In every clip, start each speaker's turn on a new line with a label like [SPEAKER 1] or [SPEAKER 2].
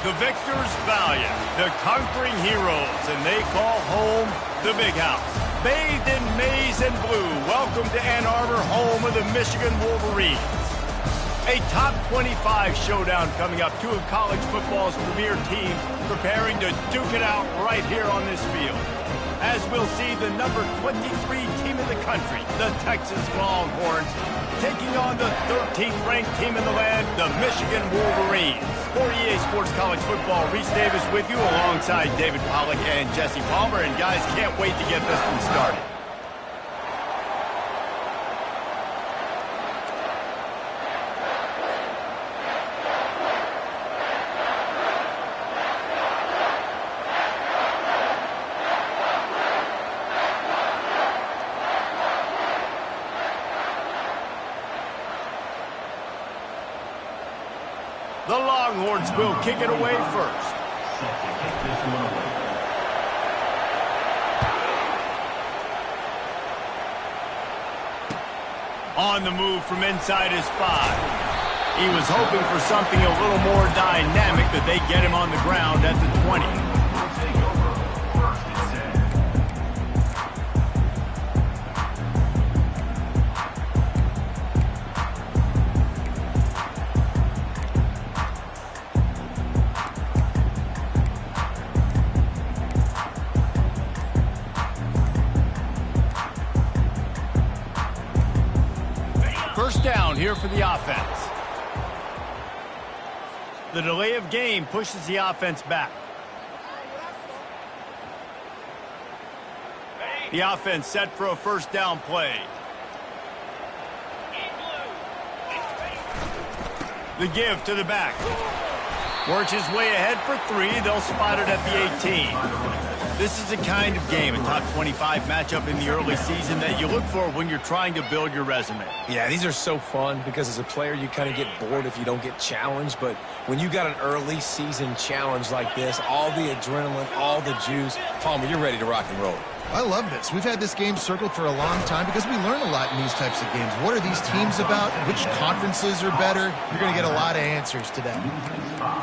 [SPEAKER 1] The victors valiant, the conquering heroes, and they call home the Big House. Bathed in maize and blue, welcome to Ann Arbor, home of the Michigan Wolverines. A top 25 showdown coming up. Two of college football's premier teams preparing to duke it out right here on this field. As we'll see the number 23 team in the country, the Texas Longhorns, taking on the 13th ranked team in the land, the Michigan Wolverines. For EA Sports College Football, Reese Davis with you alongside David Pollack and Jesse Palmer. And guys, can't wait to get this one started. The Longhorns will kick it away first. On the move from inside his 5. He was hoping for something a little more dynamic, that they get him on the ground at the 20. First down here for the offense. The delay of game pushes the offense back. The offense set for a first down play. The give to the back. Works his way ahead for 3. They'll spot it at the 18. This is the kind of game, a top 25 matchup in the early season, that you look for when you're trying to build your resume.
[SPEAKER 2] Yeah, these are so fun because as a player, you kind of get bored if you don't get challenged. But when you got an early season challenge like this, all the adrenaline, all the juice, Palmer, you're ready to rock and roll.
[SPEAKER 3] I love this. We've had this game circled for a long time because we learn a lot in these types of games. What are these teams about? Which conferences are better? You're going to get a lot of answers today.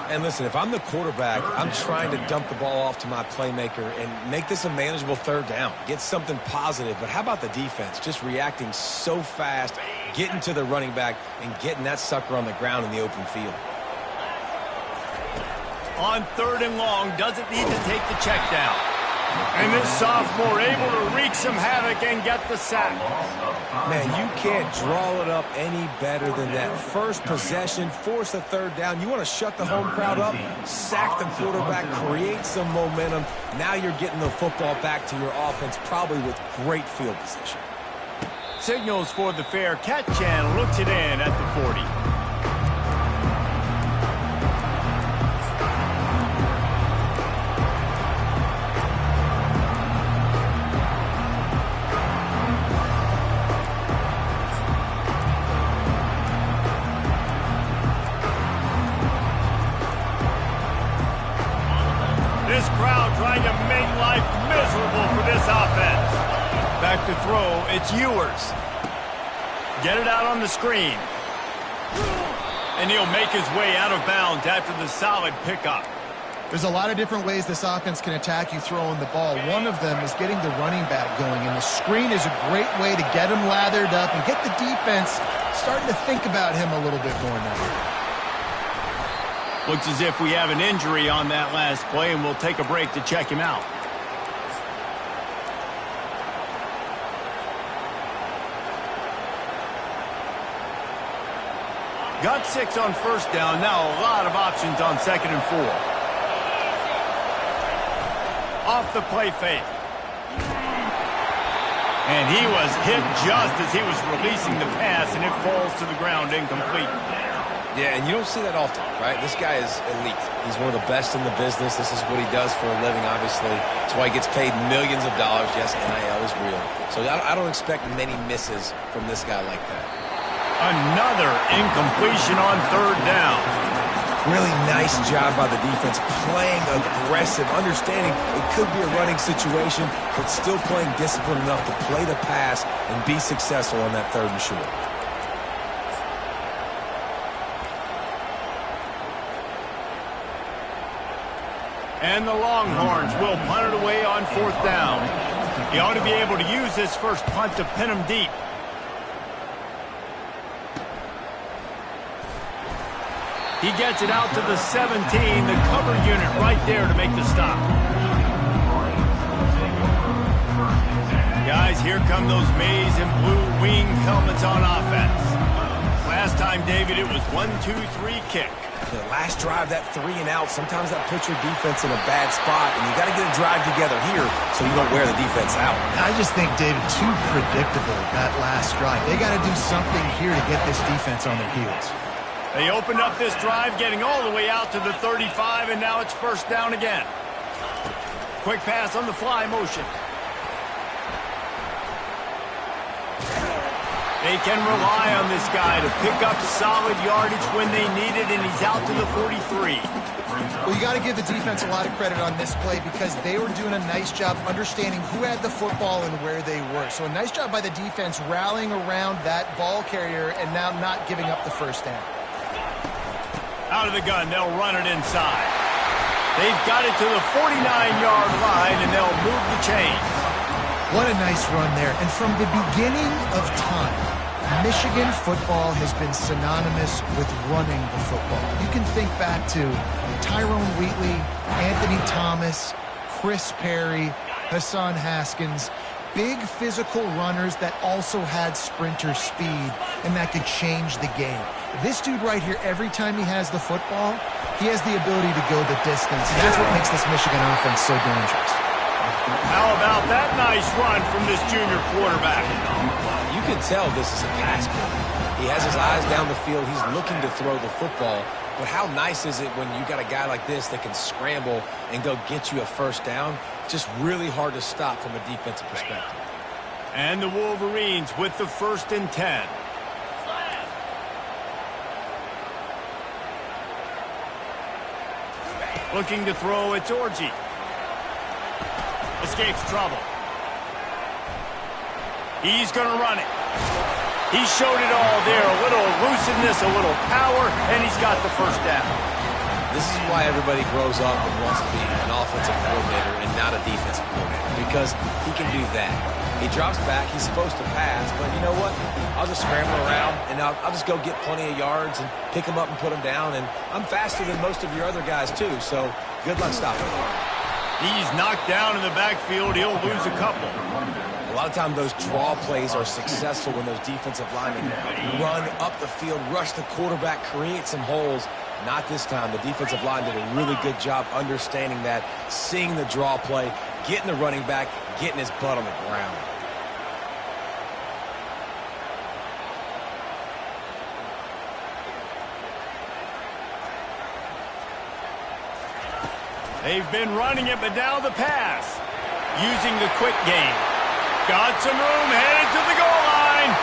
[SPEAKER 2] And listen, if I'm the quarterback, I'm trying to dump the ball off to my playmaker and make this a manageable third down. Get something positive. But how about the defense? Just reacting so fast, getting to the running back, and getting that sucker on the ground in the open field.
[SPEAKER 1] On 3rd and long, doesn't need to take the check down. And this sophomore able to wreak some havoc and get the sack.
[SPEAKER 2] Man, you can't draw it up any better than that. First possession, force a third down. You want to shut the home crowd up, sack the quarterback, create some momentum. Now you're getting the football back to your offense, probably with great field position.
[SPEAKER 1] Signals for the fair catch and looks it in at the 40. This crowd trying to make life miserable for this offense. Back to throw, it's Ewers. Get it out on the screen. And he'll make his way out of bounds after the solid pickup.
[SPEAKER 3] There's a lot of different ways this offense can attack you throwing the ball. One of them is getting the running back going, and the screen is a great way to get him lathered up and get the defense starting to think about him a little bit more now.
[SPEAKER 1] Looks as if we have an injury on that last play, and we'll take a break to check him out. Got 6 on first down. Now a lot of options on 2nd and 4. Off the play fake. And he was hit just as he was releasing the pass, and it falls to the ground incomplete.
[SPEAKER 2] Yeah, and you don't see that often, right? This guy is elite. He's one of the best in the business. This is what he does for a living, obviously. That's why he gets paid millions of dollars. Yes, NIL is real. So I don't expect many misses from this guy like that.
[SPEAKER 1] Another incompletion on 3rd down.
[SPEAKER 2] Really nice job by the defense, playing aggressive, understanding it could be a running situation, but still playing disciplined enough to play the pass and be successful on that 3rd and short.
[SPEAKER 1] And the Longhorns will punt it away on 4th down. He ought to be able to use this first punt to pin him deep. He gets it out to the 17, the cover unit right there to make the stop. Guys, here come those maize and blue wing helmets on offense. Last time, David, it was 1-2-3 kick.
[SPEAKER 2] The last drive, that 3 and out, sometimes that puts your defense in a bad spot, and you got to get a drive together here so you don't wear the defense out.
[SPEAKER 3] I just think, David, too predictable, that last drive. They got to do something here to get this defense on their heels.
[SPEAKER 1] They opened up this drive, getting all the way out to the 35, and now it's 1st down again. Quick pass on the fly motion. They can rely on this guy to pick up solid yardage when they need it, and he's out to the 43.
[SPEAKER 3] Well, you got to give the defense a lot of credit on this play because they were doing a nice job understanding who had the football and where they were. So a nice job by the defense rallying around that ball carrier and now not giving up the 1st down.
[SPEAKER 1] Out of the gun, they'll run it inside. They've got it to the 49-yard line, and they'll move the chains.
[SPEAKER 3] What a nice run there. And from the beginning of time, Michigan football has been synonymous with running the football. You can think back to Tyrone Wheatley, Anthony Thomas, Chris Perry, Hassan Haskins, big physical runners that also had sprinter speed and that could change the game. This dude right here, every time he has the football, he has the ability to go the distance, and that's what makes this Michigan offense so dangerous.
[SPEAKER 1] How about that nice run from this junior quarterback?
[SPEAKER 2] You can tell this is a pass play. He has his eyes down the field. He's looking to throw the football. But how nice is it when you got a guy like this that can scramble and go get you a 1st down? Just really hard to stop from a defensive perspective.
[SPEAKER 1] And the Wolverines with the 1st and 10. Looking to throw, it's Orji. Escapes trouble. He's going to run it. He showed it all there. A little elusiveness, a little power, and he's got the 1st down.
[SPEAKER 2] This is why everybody grows up and wants to be an offensive coordinator and not a defensive coordinator, because he can do that. He drops back. He's supposed to pass, but you know what? I'll just scramble around, and I'll just go get plenty of yards and pick them up and put them down, and I'm faster than most of your other guys, too, so good luck stopping him.
[SPEAKER 1] He's knocked down in the backfield. He'll lose a couple.
[SPEAKER 2] A lot of times those draw plays are successful when those defensive linemen run up the field, rush the quarterback, create some holes. Not this time. The defensive line did a really good job understanding that, seeing the draw play, getting the running back, getting his butt on the ground.
[SPEAKER 1] They've been running it, but now the pass. Using the quick game. Got some room, headed to the goal line.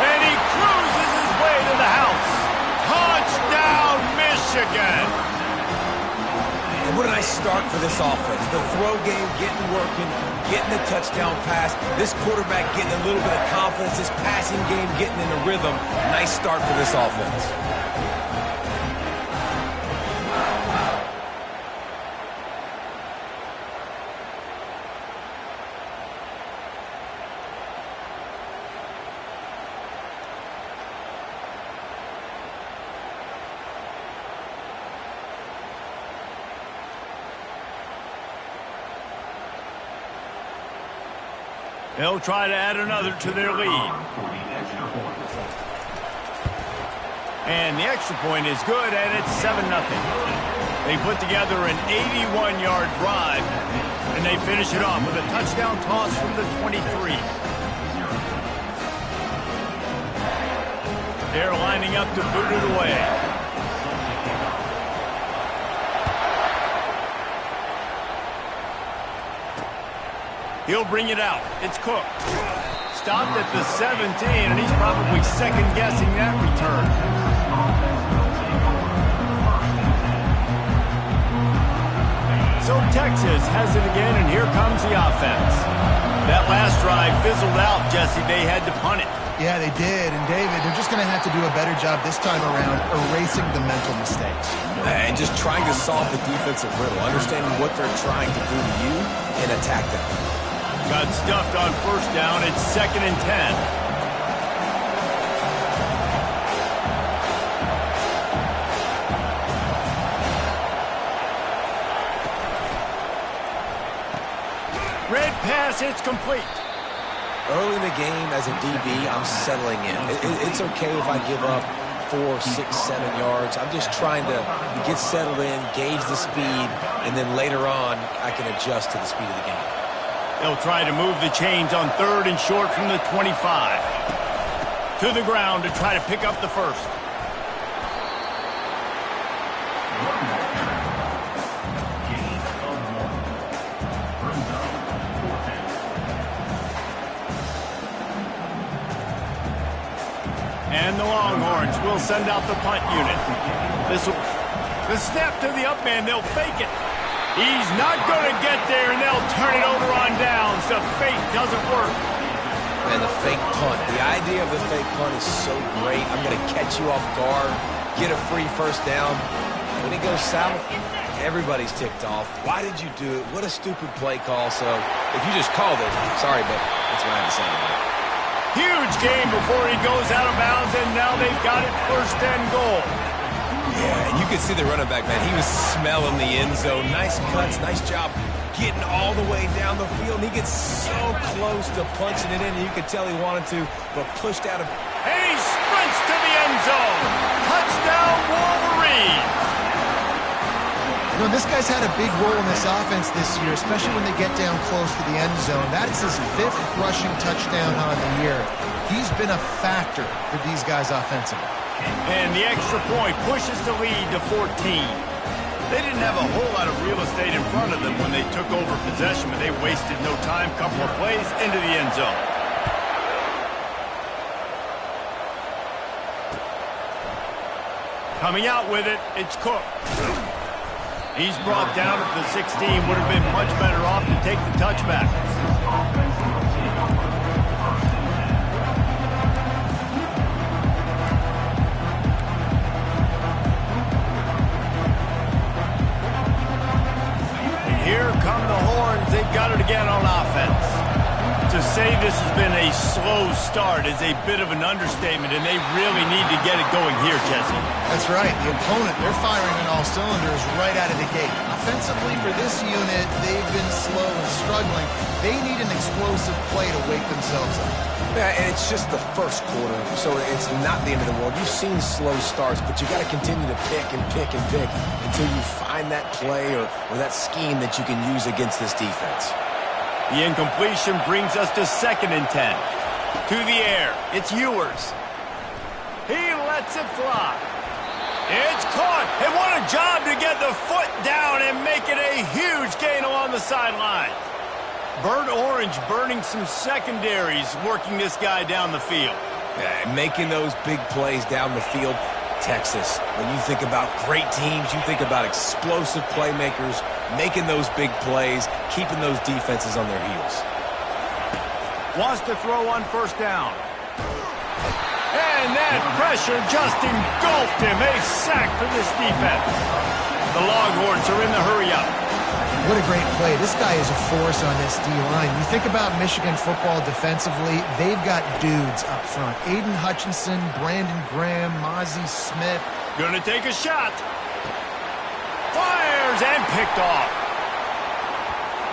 [SPEAKER 1] And he cruises his way to the house. Touchdown, Michigan.
[SPEAKER 2] And what a nice start for this offense. The throw game getting working, getting the touchdown pass. This quarterback getting a little bit of confidence. This passing game getting in a rhythm. Nice start for this offense.
[SPEAKER 1] They'll try to add another to their lead. And the extra point is good, and it's 7-0. They put together an 81-yard drive, and they finish it off with a touchdown toss from the 23. They're lining up to boot it away. He'll bring it out. It's Cook. Stopped at the 17, and he's probably second-guessing that return. So Texas has it again, and here comes the offense. That last drive fizzled out, Jesse. They had to punt it.
[SPEAKER 3] Yeah, they did. And, David, they're just going to have to do a better job this time around erasing the mental mistakes.
[SPEAKER 2] And and just trying to solve the defensive riddle, understanding what they're trying to do to you and attack them.
[SPEAKER 1] Got stuffed on first down. It's 2nd and 10. Red pass, it's complete.
[SPEAKER 2] Early in the game as a DB, I'm settling in. It's okay if I give up 4, 6, 7 yards. I'm just trying to get settled in, gauge the speed, and then later on, I can adjust to the speed of the game.
[SPEAKER 1] They'll try to move the chains on 3rd and short from the 25. To the ground to try to pick up the first. And the Longhorns will send out the punt unit. The snap to the up man, they'll fake it. He's not going to get there, and they'll turn it over on downs. The fake doesn't work.
[SPEAKER 2] And the fake punt. The idea of the fake punt is so great. I'm going to catch you off guard, get a free first down. When it goes south, everybody's ticked off. Why did you do it? What a stupid play call. So if you just called it, sorry, but that's what I have to say about it.
[SPEAKER 1] Huge game before he goes out of bounds, and now they've got it 1st and goal.
[SPEAKER 2] Yeah, and you could see the running back, man. He was smelling the end zone. Nice cuts, nice job getting all the way down the field. And he gets so close to punching it in, and you could tell he wanted to, but pushed out of...
[SPEAKER 1] And he sprints to the end zone. Touchdown, Wolverines.
[SPEAKER 3] You know, this guy's had a big role in this offense this year, especially when they get down close to the end zone. That is his 5th rushing touchdown on the year. He's been a factor for these guys offensively.
[SPEAKER 1] And the extra point pushes the lead to 14. They didn't have a whole lot of real estate in front of them when they took over possession, but they wasted no time. Couple of plays into the end zone. Coming out with it, it's Cook. He's brought down at the 16. Would have been much better off to take the touchback. And here come the Horns. They've got it again on offense. To say this has been a slow start is a bit of an understatement, and they really need to get it going here, Jesse.
[SPEAKER 3] That's right. The opponent, they're firing on all cylinders right out of the gate. Offensively, for this unit, they've been slow and struggling. They need an explosive play to wake themselves up.
[SPEAKER 2] Yeah, and it's just the first quarter, so it's not the end of the world. You've seen slow starts, but you got to continue to pick and pick and pick until you find that play or that scheme that you can use against this defense.
[SPEAKER 1] The incompletion brings us to 2nd and 10. To the air, it's Ewers. He lets it fly. It's caught, and what a job to get the foot down and make it a huge gain along the sideline. Burnt Orange burning some secondaries, working this guy down the field.
[SPEAKER 2] Yeah, making those big plays down the field. Texas, when you think about great teams, you think about explosive playmakers, making those big plays, keeping those defenses on their heels.
[SPEAKER 1] Wants to throw on first down. And that pressure just engulfed him. A sack for this defense. The Longhorns are in the hurry-up.
[SPEAKER 3] What a great play. This guy is a force on this D-line. You think about Michigan football defensively, they've got dudes up front. Aiden Hutchinson, Brandon Graham, Mozzie Smith.
[SPEAKER 1] Gonna take a shot. Fires and picked off.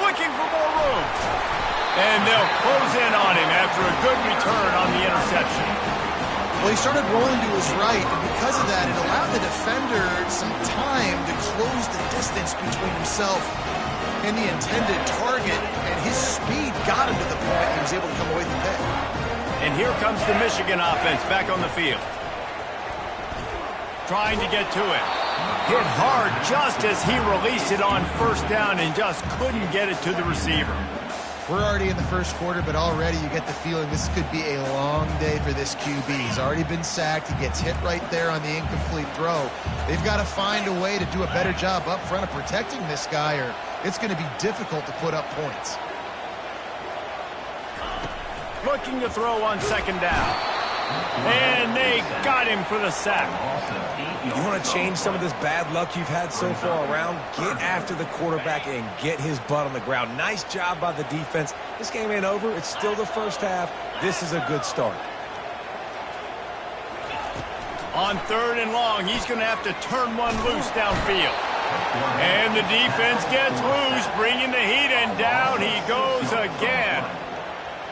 [SPEAKER 1] Looking for more room. And they'll close in on him after a good return on the interception.
[SPEAKER 3] Well, he started rolling to his right, and because of that, it allowed the defender some time to close the distance between himself and the intended target, and his speed got him to the point he was able to come away with the pick.
[SPEAKER 1] And here comes the Michigan offense back on the field. Trying to get to it. Hit hard just as he released it on first down and just couldn't get it to the receiver.
[SPEAKER 3] We're already in the first quarter, but already you get the feeling this could be a long day for this QB. He's already been sacked. He gets hit right there on the incomplete throw. They've got to find a way to do a better job up front of protecting this guy, or it's going to be difficult to put up points.
[SPEAKER 1] Looking to throw on second down. And they got him for the sack.
[SPEAKER 2] You want to change some of this bad luck you've had so far around? Get after the quarterback and get his butt on the ground. Nice job by the defense. This game ain't over. It's still the first half. This is a good start.
[SPEAKER 1] On 3rd and long, he's going to have to turn one loose downfield. And the defense gets loose, bringing the heat, and down he goes again.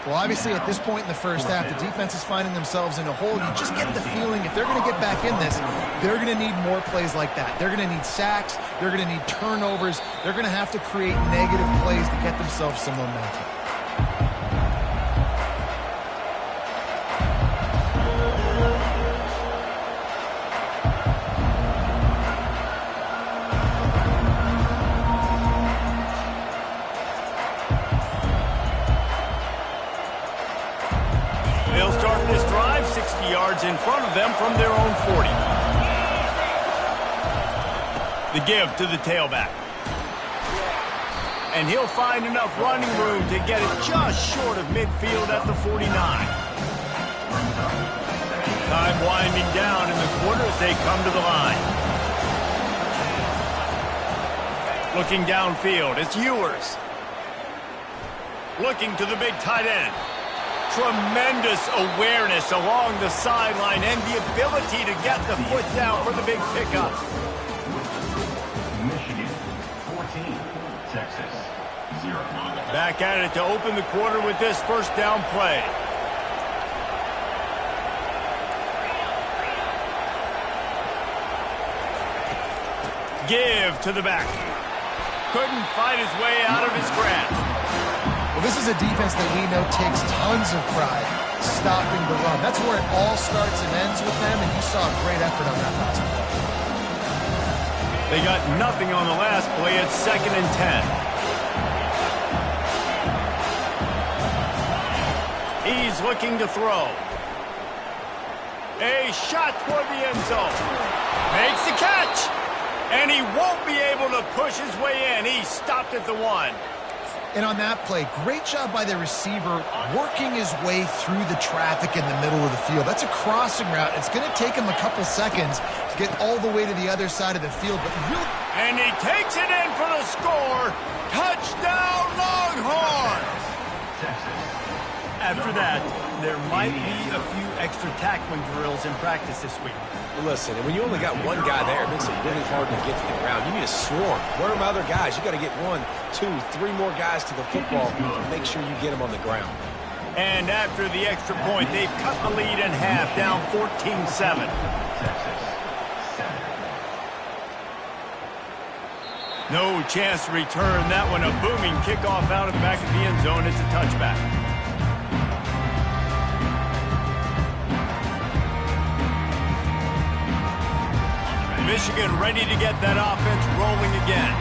[SPEAKER 3] Well, obviously, at this point in the first half, the defense is finding themselves in a hole. You just get the feeling if they're going to get back in this, they're going to need more plays like that. They're going to need sacks. They're going to need turnovers. They're going to have to create negative plays to get themselves some momentum.
[SPEAKER 1] They'll start this drive 60 yards in front of them from their own 40. The give to the tailback. And he'll find enough running room to get it just short of midfield at the 49. Time winding down in the quarter as they come to the line. Looking downfield, it's Ewers. Looking to the big tight end. Tremendous awareness along the sideline and the ability to get the foot down for the big pickup.
[SPEAKER 4] Michigan 14, Texas 0.
[SPEAKER 1] Back at it to open the quarter with this first down play. Give to the back. Couldn't fight his way out of his grasp.
[SPEAKER 3] Well, this is a defense that we know takes tons of pride stopping the run. That's where it all starts and ends with them, and you saw a great effort on that last play.
[SPEAKER 1] They got nothing on the last play. It's 2nd and 10. He's looking to throw. A shot toward the end zone. Makes the catch. And he won't be able to push his way in. He stopped at the 1.
[SPEAKER 3] And on that play, great job by the receiver working his way through the traffic in the middle of the field. That's a crossing route. It's going to take him a couple seconds to get all the way to the other side of the field. But
[SPEAKER 1] and he takes it in for the score. Touchdown, Longhorns! After that, there might be a few extra tackling drills in practice this week.
[SPEAKER 2] Listen, and when you only got one guy there, it makes it really hard to get to the ground. You need a swarm. Where are my other guys? You got to get 1, 2, 3 more guys to the football to make sure you get them on the ground.
[SPEAKER 1] And after the extra point, they've cut the lead in half, down 14-7. No chance to return that one. A booming kickoff out of the back of the end zone. It's a touchback. Michigan ready to get that offense rolling again.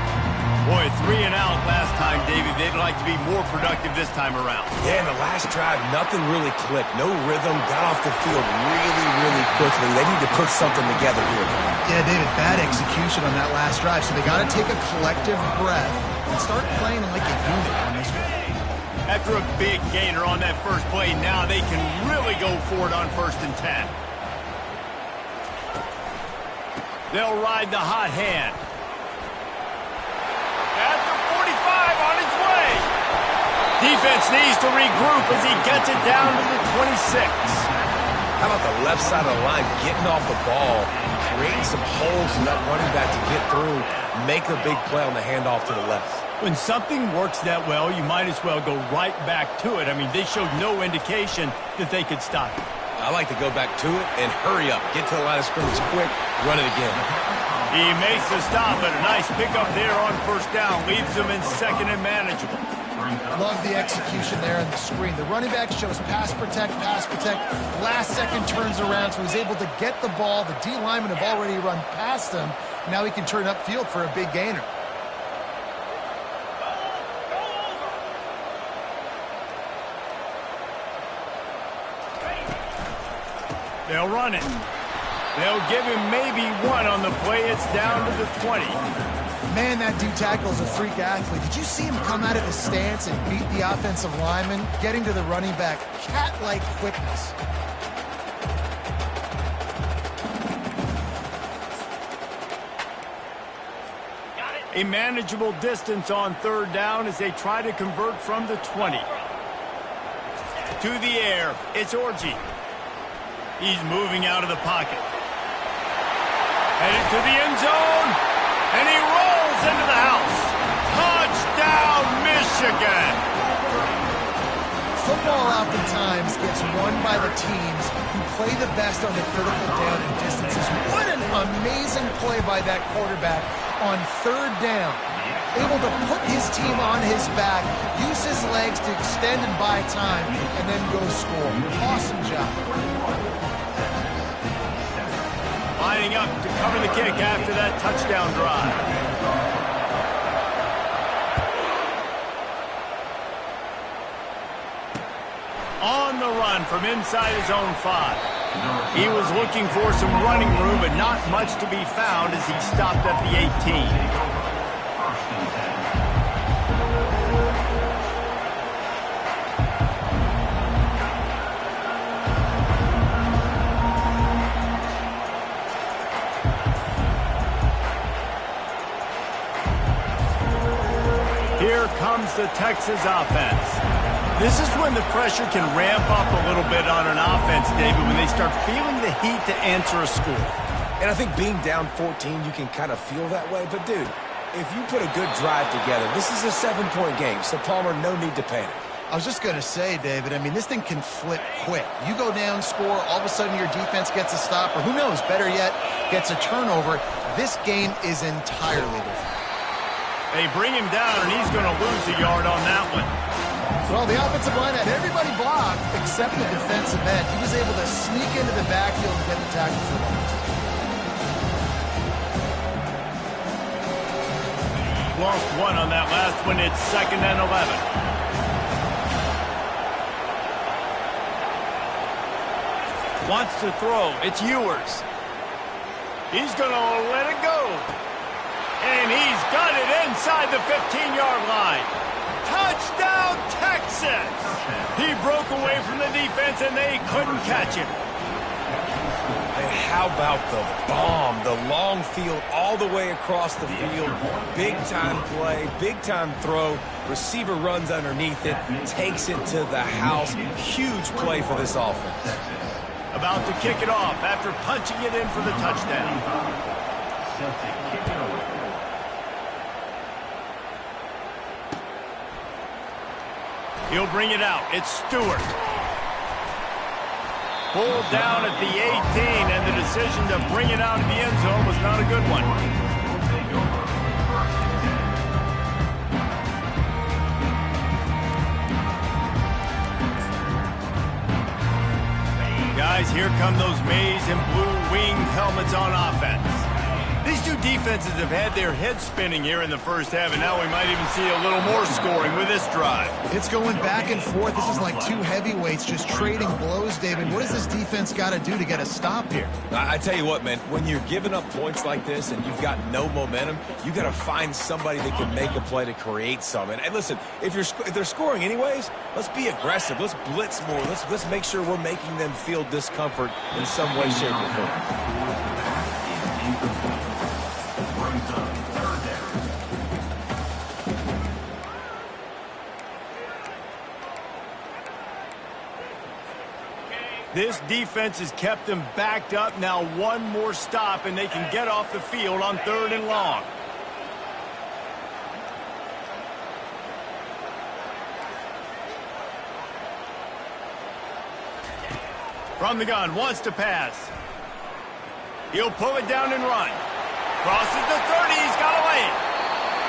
[SPEAKER 1] Boy, 3 and out last time, David. They'd like to be more productive this time around.
[SPEAKER 2] Yeah, in the last drive, nothing really clicked. No rhythm, got off the field really, really quickly. They need to put something together here.
[SPEAKER 3] yeah, David, bad execution on that last drive. So they got to take a collective breath and start playing like a unit on this one.
[SPEAKER 1] After a big gainer on that first play, now they can really go for it on 1st and 10. They'll ride the hot hand. At the 45 on its way. Defense needs to regroup as he gets it down to the 26.
[SPEAKER 2] How about the left side of the line getting off the ball, creating some holes for that running back to get through, make a big play on the handoff to the left.
[SPEAKER 1] When something works that well, you might as well go right back to it. I mean, they showed no indication that they could stop it.
[SPEAKER 2] I like to go back to it and hurry up. Get to the line of scrimmage quick, run it again.
[SPEAKER 1] He makes the stop, but a nice pickup there on 1st down. Leaves them in 2nd and manageable.
[SPEAKER 3] Love the execution there on the screen. The running back shows pass protect, pass protect. Last second turns around, so he's able to get the ball. The D linemen have already run past him. Now he can turn upfield for a big gainer.
[SPEAKER 1] They'll run it. They'll give him maybe 1 on the play. It's down to the 20.
[SPEAKER 3] Man, that D tackle is a freak athlete. Did you see him come out of his stance and beat the offensive lineman, getting to the running back? Cat-like quickness.
[SPEAKER 1] A manageable distance on third down as they try to convert from the 20. To the air, it's Orji. He's moving out of the pocket. Headed to the end zone, and he rolls into the house. Touchdown, Michigan!
[SPEAKER 3] Football oftentimes gets won by the teams who play the best on the critical down and distances. What an amazing play by that quarterback on third down. Able to put his team on his back, use his legs to extend and buy time, and then go score. Awesome job.
[SPEAKER 1] Lining up to cover the kick after that touchdown drive. On the run from inside his own 5. He was looking for some running room, but not much to be found as he stopped at the 18. Here comes the Texas offense. This is when the pressure can ramp up a little bit on an offense, David, when they start feeling the heat to answer a score.
[SPEAKER 2] And I think being down 14, you can kind of feel that way. But, dude, if you put a good drive together, this is a 7-point game. So, Palmer, no need to panic.
[SPEAKER 3] I was just going to say, David, I mean, this thing can flip quick. You go down, score, all of a sudden your defense gets a stop, or who knows, better yet, gets a turnover. This game is entirely different.
[SPEAKER 1] They bring him down, and he's going to lose a yard on that one.
[SPEAKER 3] Well, the offensive line had everybody blocked except the defensive end. He was able to sneak into the backfield and get the tackle for loss.
[SPEAKER 1] Lost one on that last one. It's 2nd and 11. Wants to throw. It's Ewers. He's going to let it go. And he's got it inside the 15-yard line. Touchdown, Texas! He broke away from the defense, and they couldn't catch him.
[SPEAKER 2] And how about the bomb, the long field all the way across the field. Big-time play, big-time throw. Receiver runs underneath it, takes it to the house. Huge play for this offense.
[SPEAKER 1] About to kick it off after punching it in for the touchdown. He'll bring it out. It's Stewart. Pulled down at the 18, and the decision to bring it out of the end zone was not a good one. Guys, here come those maize and blue wing helmets on offense. These two defenses have had their heads spinning here in the first half, and now we might even see a little more scoring with this drive.
[SPEAKER 3] It's going back and forth. This is like two heavyweights just trading blows, David. What does this defense got to do to get a stop here?
[SPEAKER 2] I tell you what, man, when you're giving up points like this and you've got no momentum, you got to find somebody that can make a play to create some. And listen, if they're scoring anyways, let's be aggressive. Let's blitz more. Let's make sure we're making them feel discomfort in some way, shape, or form.
[SPEAKER 1] This defense has kept them backed up. Now one more stop, and they can get off the field on 3rd and long. From the gun, wants to pass. He'll pull it down and run. Crosses the 30, he's got away.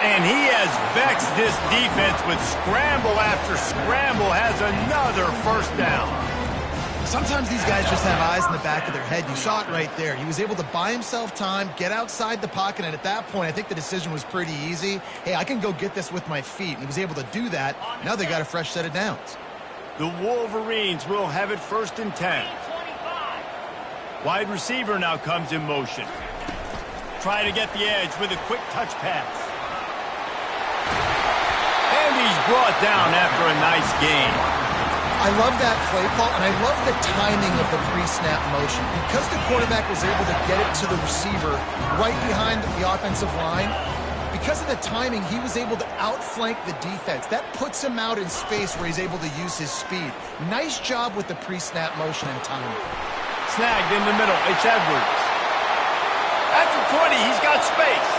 [SPEAKER 1] And he has vexed this defense with scramble after scramble, has another first down.
[SPEAKER 3] Sometimes these guys just have eyes in the back of their head. You saw it right there. He was able to buy himself time, get outside the pocket, and at that point, I think the decision was pretty easy. Hey, I can go get this with my feet. And he was able to do that. Now they got a fresh set of downs.
[SPEAKER 1] The Wolverines will have it 1st and 10. Wide receiver now comes in motion. Try to get the edge with a quick touch pass. And he's brought down after a nice gain.
[SPEAKER 3] I love that play call, and I love the timing of the pre-snap motion. Because the quarterback was able to get it to the receiver right behind the offensive line, Because of the timing, he was able to outflank the defense. That puts him out in space where he's able to use his speed. Nice job with the pre-snap motion and timing.
[SPEAKER 1] Snagged in the middle. It's Edwards. At the 20, he's got space.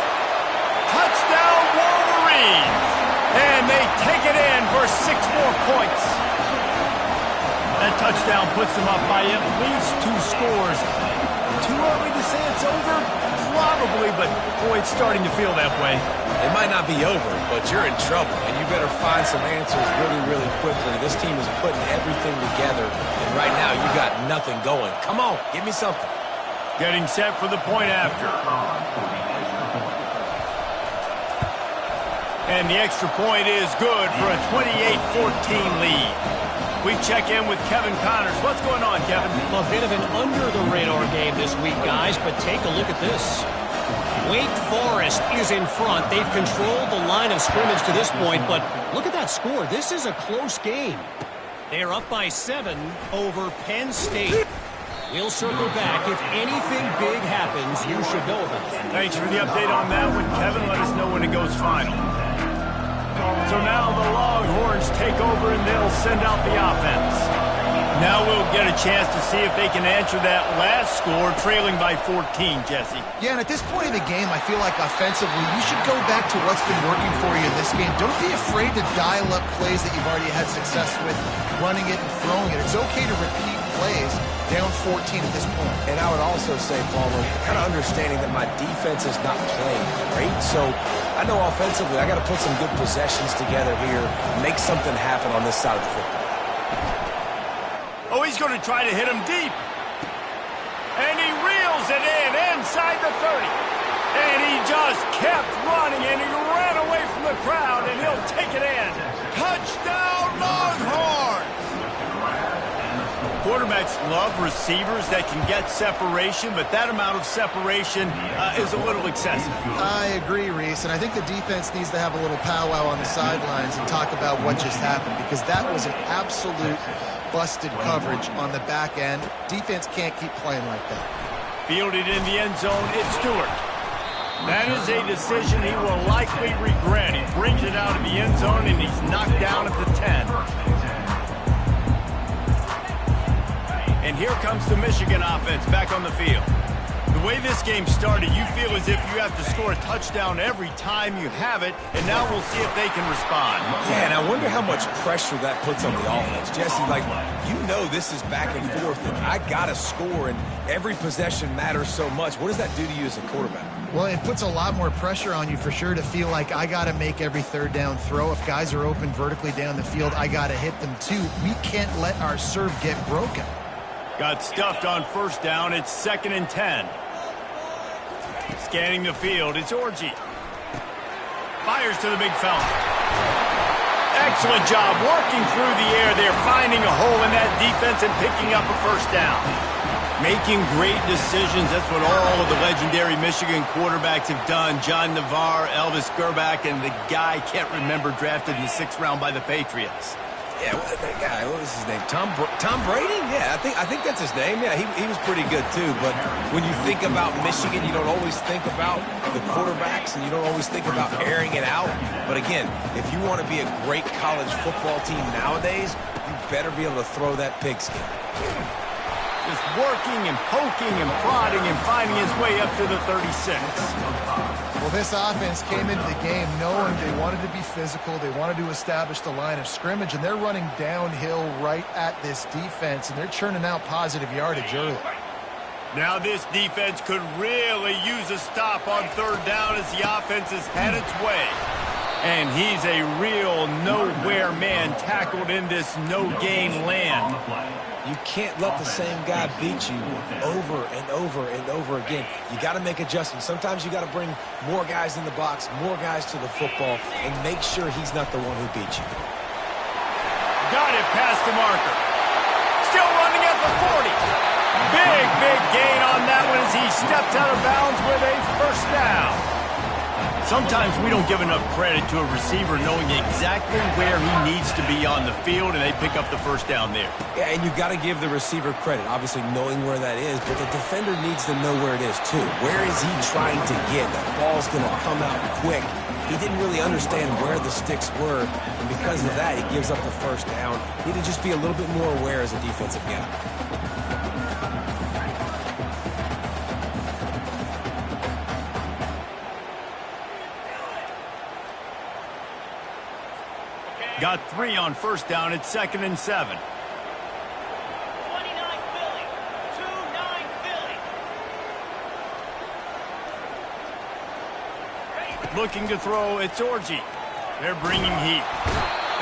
[SPEAKER 1] Touchdown, Wolverines! And they take it in for 6 more points. That touchdown puts them up by at least 2 scores. Too early to say it's over? Probably, but boy, it's starting to feel that way.
[SPEAKER 2] It might not be over, but you're in trouble, and you better find some answers really, really quickly. This team is putting everything together, and right now you got nothing going. Come on, give me something.
[SPEAKER 1] Getting set for the point after. And the extra point is good for a 28-14 lead. We check in with Kevin Connors. What's going on, Kevin?
[SPEAKER 5] A bit of an under-the-radar game this week, guys, but take a look at this. Wake Forest is in front. They've controlled the line of scrimmage to this point, but look at that score. This is a close game. They're up by 7 over Penn State. We'll circle back. If anything big happens, you should know about it.
[SPEAKER 1] Thanks for the update on that one, Kevin. Let us know when it goes final. So now the Longhorns take over and they'll send out the offense. Now we'll get a chance to see if they can answer that last score, trailing by 14, Jesse.
[SPEAKER 3] Yeah, and at this point in the game, I feel like offensively, you should go back to what's been working for you in this game. Don't be afraid to dial up plays that you've already had success with, running it and throwing it. It's okay to repeat plays down 14 at this point.
[SPEAKER 2] And I would also say, Palmer, kind of understanding that my defense is not playing great, so I know offensively I got to put some good possessions together here, make something happen on this side of the football.
[SPEAKER 1] Oh, he's going to try to hit him deep. And he reels it in inside the 30. And he just kept running, and he ran away from the crowd, and he'll take it in. Touchdown, Longhorns! Quarterbacks love receivers that can get separation, but that amount of separation is a little excessive.
[SPEAKER 3] I agree, Reese, and I think the defense needs to have a little powwow on the sidelines and talk about what just happened, because that was an absolute busted coverage on the back end. Defense can't keep playing like that.
[SPEAKER 1] Fielded in the end zone, it's Stewart. That is a decision he will likely regret. He brings it out of the end zone, and he's knocked down at the 10. And here comes the Michigan offense back on the field. The way this game started, you feel as if you have to score a touchdown every time you have it, and now we'll see if they can respond.
[SPEAKER 2] Yeah, and I wonder how much pressure that puts on the offense. Jesse, like, you know this is back and forth, and I got to score, and every possession matters so much. What does that do to you as a quarterback?
[SPEAKER 3] Well, it puts a lot more pressure on you for sure to feel like I got to make every third down throw. If guys are open vertically down the field, I got to hit them too. We can't let our serve get broken.
[SPEAKER 1] Got stuffed on first down. It's 2nd and 10. Scanning the field, it's Orji. Fires to the big fella. Excellent job working through the air there, finding a hole in that defense and picking up a first down. Making great decisions, that's what all of the legendary Michigan quarterbacks have done. John Navarre, Elvis Gerbach, and the guy, can't remember, drafted in the 6th round by the Patriots.
[SPEAKER 2] Yeah, that guy, what was his name? Tom Brady? Yeah, I think that's his name. Yeah, he was pretty good too. But when you think about Michigan, you don't always think about the quarterbacks, and you don't always think about airing it out. But again, if you want to be a great college football team nowadays, you better be able to throw that pigskin.
[SPEAKER 1] Just working and poking and prodding and finding his way up to the 36.
[SPEAKER 3] Well, this offense came into the game knowing they wanted to be physical, they wanted to establish the line of scrimmage, and they're running downhill right at this defense, and they're churning out positive yardage early.
[SPEAKER 1] Now this defense could really use a stop on third down as the offense has had its way. And he's a real nowhere man tackled in this no-gain land.
[SPEAKER 2] You can't let the same guy beat you over and over and over again. You got to make adjustments. Sometimes you got to bring more guys in the box, more guys to the football, and make sure he's not the one who beat you.
[SPEAKER 1] Got it past the marker. Still running at the 40. Big gain on that one as he steps out of bounds with a first down. Sometimes we don't give enough credit to a receiver knowing exactly where he needs to be on the field, and they pick up the first down there.
[SPEAKER 2] Yeah, and you've got to give the receiver credit, obviously knowing where that is, but the defender needs to know where it is too. Where is he trying to get? That ball's going to come out quick. He didn't really understand where the sticks were, and because of that, he gives up the first down. Need to just be a little bit more aware as a defensive gap.
[SPEAKER 1] Got 3 on first down. It's 2nd and 7.
[SPEAKER 6] 29 Philly. 2-9 Philly.
[SPEAKER 1] Looking to throw, it's Orji. They're bringing heat.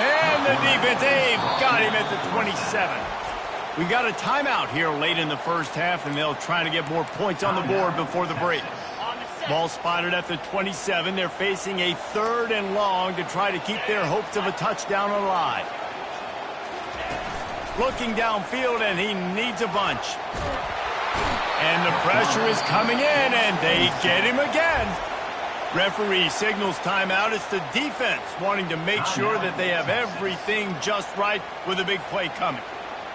[SPEAKER 1] And the defense, they've got him at the 27. We got a timeout here late in the first half, and they'll try to get more points on the board before the break. Ball spotted at the 27. They're facing a 3rd and long to try to keep their hopes of a touchdown alive. Looking downfield, and he needs a bunch. And the pressure is coming in, and they get him again. Referee signals timeout. It's the defense wanting to make sure that they have everything just right with a big play coming.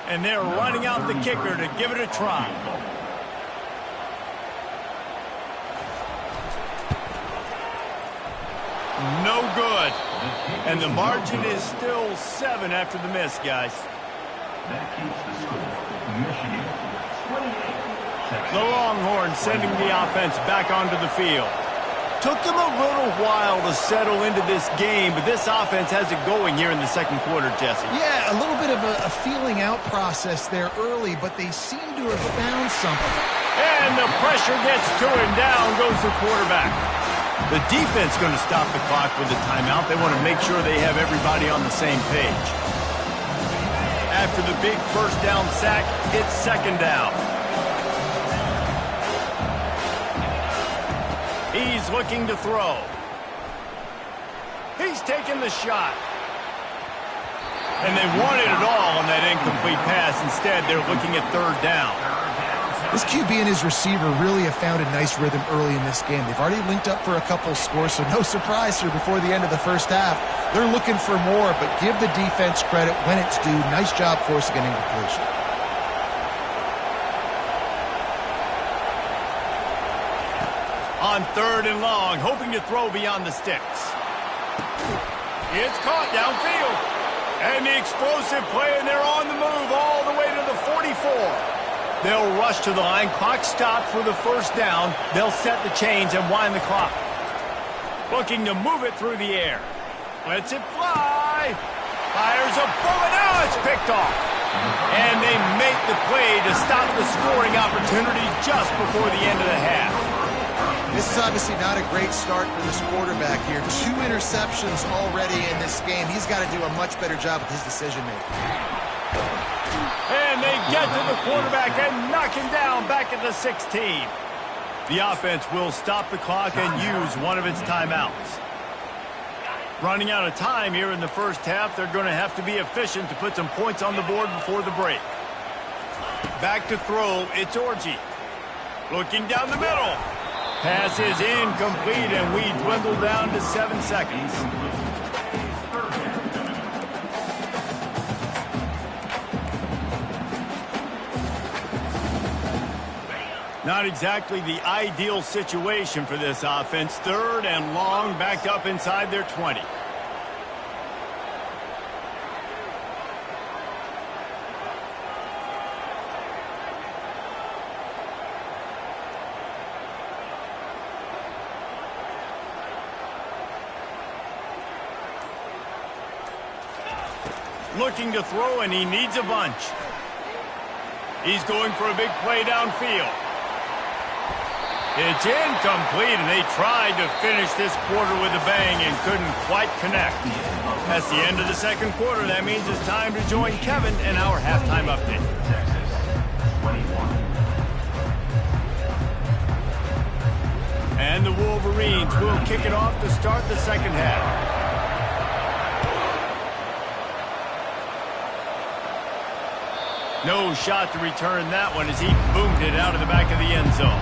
[SPEAKER 1] And they're running out the kicker to give it a try. No good. And the margin is still 7 after the miss, guys.
[SPEAKER 4] That keeps the score. Michigan 28.
[SPEAKER 1] The Longhorns sending the offense back onto the field. Took them a little while to settle into this game, but this offense has it going here in the second quarter, Jesse.
[SPEAKER 3] Yeah, a little bit of a feeling out process there early, but they seem to have found something.
[SPEAKER 1] And the pressure gets to him. Down goes the quarterback. The defense going to stop the clock with the timeout. They want to make sure they have everybody on the same page. After the big first down sack, it's 2nd down. He's looking to throw. He's taking the shot. And they wanted it all on that incomplete pass. Instead, they're looking at 3rd down.
[SPEAKER 3] This QB and his receiver really have found a nice rhythm early in this game. They've already linked up for a couple scores, so no surprise here before the end of the first half. They're looking for more, but give the defense credit when it's due. Nice job forcing an incompletion.
[SPEAKER 1] On 3rd and long, hoping to throw beyond the sticks. It's caught downfield. And the explosive play, and they're on the move all the way to the 44. They'll rush to the line. Clock stopped for the first down. They'll set the chains and wind the clock. Looking to move it through the air. Lets it fly. Fires a bullet. Now it's picked off. And they make the play to stop the scoring opportunity just before the end of the half.
[SPEAKER 3] This is obviously not a great start for this quarterback here. 2 interceptions already in this game. He's got to do a much better job with his decision-making.
[SPEAKER 1] And they get to the quarterback and knock him down back at the 16. The offense will stop the clock and use one of its timeouts. Running out of time here in the first half, they're going to have to be efficient to put some points on the board before the break. Back to throw, it's Orji. Looking down the middle. Pass is incomplete, and we dwindle down to 7 seconds. Not exactly the ideal situation for this offense. 3rd and long, backed up inside their 20. Looking to throw, and he needs a bunch. He's going for a big play downfield. It's incomplete, and they tried to finish this quarter with a bang and couldn't quite connect. That's the end of the second quarter. That means it's time to join Kevin in our halftime update.
[SPEAKER 4] Texas 21.
[SPEAKER 1] And the Wolverines will kick it off to start the second half. No shot to return that one as he boomed it out of the back of the end zone.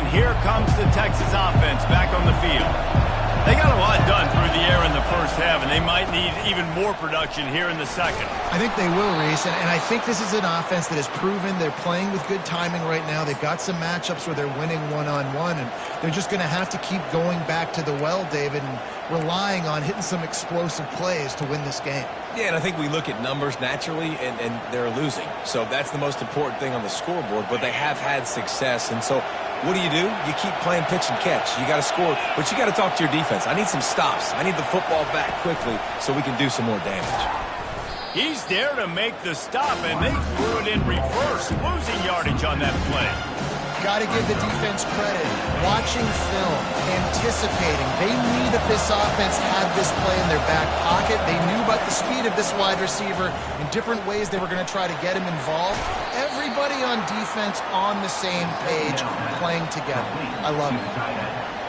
[SPEAKER 1] And here comes the Texas offense back on the field. They got a lot done through the air in the first half, and they might need even more production here in the second.
[SPEAKER 3] I think they will, Reese, and I think this is an offense that has proven they're playing with good timing right now. They've got some matchups where they're winning one-on-one, and they're just going to have to keep going back to the well, David, and relying on hitting some explosive plays to win this game.
[SPEAKER 2] Yeah, and I think we look at numbers naturally, and they're losing. So that's the most important thing on the scoreboard, but they have had success, and so what do? You keep playing pitch and catch. You got to score, but you got to talk to your defense. I need some stops. I need the football back quickly so we can do some more damage.
[SPEAKER 1] He's there to make the stop, and they threw it in reverse, losing yardage on that play.
[SPEAKER 3] Got to give the defense credit. Watching film, anticipating. They knew that this offense had this play in their back pocket. They knew about the speed of this wide receiver and different ways they were going to try to get him involved. Everybody on defense on the same page, playing together. I love it.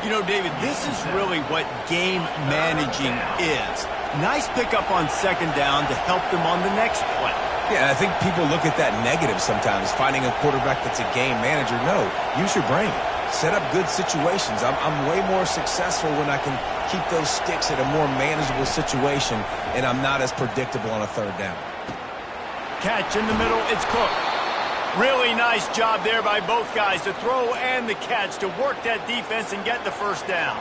[SPEAKER 1] You know, David, this is really what game managing is. Nice pickup on second down to help them on the next play.
[SPEAKER 2] Yeah, I think people look at that negative sometimes, finding a quarterback that's a game manager. No, use your brain. Set up good situations. I'm way more successful when I can keep those sticks at a more manageable situation, and I'm not as predictable on a third down.
[SPEAKER 1] Catch in the middle, it's Cook. Really nice job there by both guys, the throw and the catch, to work that defense and get the first down.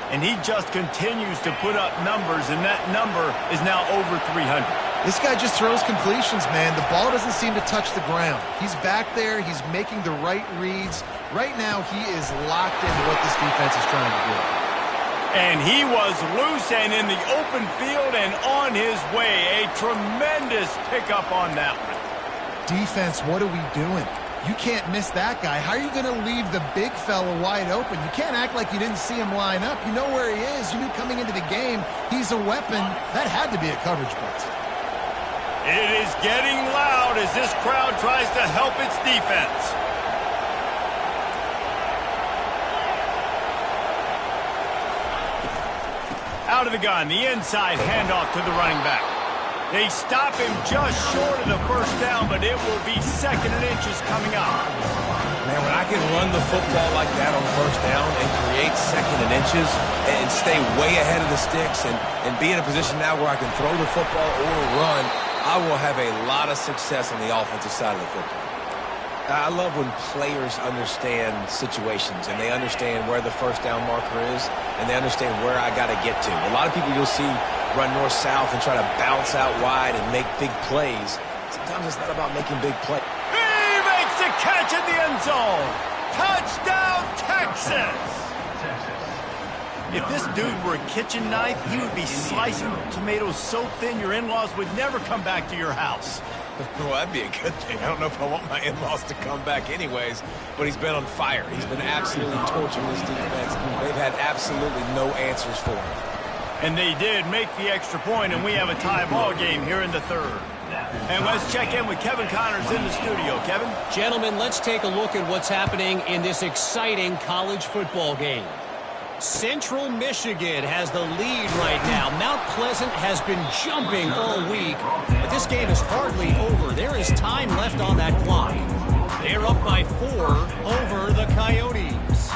[SPEAKER 1] And he just continues to put up numbers, and that number is now over 300.
[SPEAKER 3] This guy just throws completions, man. The ball doesn't seem to touch the ground. He's back there. He's making the right reads. Right now, he is locked into what this defense is trying to do.
[SPEAKER 1] And he was loose and in the open field and on his way. A tremendous pickup on that one.
[SPEAKER 3] Defense, what are we doing? You can't miss that guy. How are you going to leave the big fella wide open? You can't act like you didn't see him line up. You know where he is. You knew coming into the game he's a weapon. That had to be a coverage blitz.
[SPEAKER 1] It is getting loud as this crowd tries to help its defense. Out of the gun, the inside handoff to the running back. They stop him just short of the first down, but it will be second and inches coming up.
[SPEAKER 2] Man, when I can run the football like that on first down and create second and inches and stay way ahead of the sticks and be in a position now where I can throw the football or run, I will have a lot of success on the offensive side of the football. I love when players understand situations and they understand where the first down marker is and they understand where I got to get to. A lot of people you'll see run north-south and try to bounce out wide and make big plays. Sometimes it's not about making big plays.
[SPEAKER 1] He makes the catch in the end zone. Touchdown, Texas! If this dude were a kitchen knife, he would be slicing tomatoes so thin your in-laws would never come back to your house.
[SPEAKER 2] Well, that'd be a good thing. I don't know if I want my in-laws to come back anyways, but he's been on fire. He's been absolutely torching this defense. They've had absolutely no answers for him.
[SPEAKER 1] And they did make the extra point, and we have a tie ball game here in the third. And let's check in with Kevin Connors in the studio. Kevin?
[SPEAKER 5] Gentlemen, let's take a look at what's happening in this exciting college football game. Central Michigan has the lead right now. Mount Pleasant has been jumping all week, but this game is hardly over. There is time left on that clock. They're up by 4 over the Coyotes.